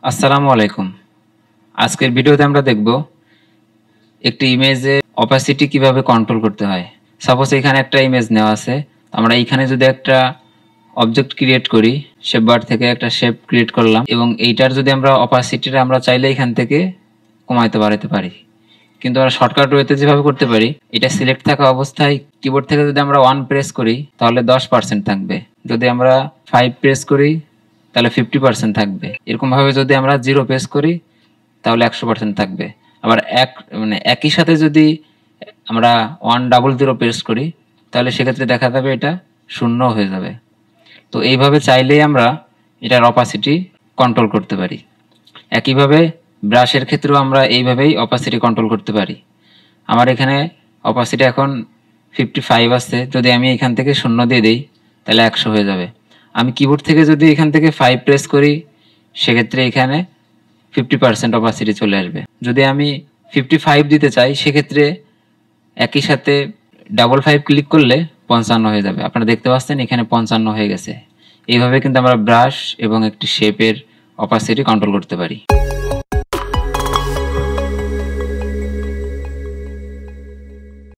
আসসালামু আলাইকুম। আজকের ভিডিওতে আমরা দেখব একটি ইমেজে অপাসিটি কিভাবে কন্ট্রোল করতে হয়। সাপোজ এখানে একটা ইমেজ নেওয়া আছে। আমরা এইখানে যদি একটা অবজেক্ট ক্রিয়েট করি, শেপ বার থেকে একটা শেপ ক্রিয়েট করলাম এবং এইটার যদি আমরা অপাসিটিটা আমরা চাইলে এখান থেকে কমাইতে বাড়াতে পারি। কিন্তু আমরা শর্টকাট ওয়েতে যেভাবে করতে পারি, এটা সিলেক্ট থাকা অবস্থায় কিবোর্ড থেকে যদি আমরা 1 প্রেস করি তাহলে 10% থাকবে। যদি আমরা 5 প্রেস করি তাহলে 50% থাকবে। এরকম ভাবে যদি আমরা 0 প্রেস করি তাহলে 100% থাকবে। আবার একই সাথে যদি আমরা 100 প্রেস করি তাহলে সেক্ষেত্রে দেখা যাবে এটা 0 হয়ে যাবে। তো এইভাবে চাইলেই আমরা এটার অপাসিটি কন্ট্রোল করতে পারি। একইভাবে ব্রাশের ক্ষেত্রেও আমরা এইভাবেই অপাসিটি কন্ট্রোল করতে পারি। আমার এখানে অপাসিটি এখন 55 আছে, যদি আমি এখান থেকে 0 দিয়ে দিই তাহলে 100 হয়ে যাবে। আমি কিবোর্ড থেকে যদি এখান থেকে 5 প্রেস করি সেক্ষেত্রে এখানে 50% অপাসিটি চলে আসবে। যদি আমি 55 দিতে চাই সেক্ষেত্রে একই সাথে 55 ক্লিক করলে 55 হয়ে যাবে। আপনারা দেখতে পাচ্ছেন এখানে 55 হয়ে গেছে। এইভাবে কিন্তু আমরা ব্রাশ এবং একটি শেপের অপাসিটি কন্ট্রোল করতে পারি।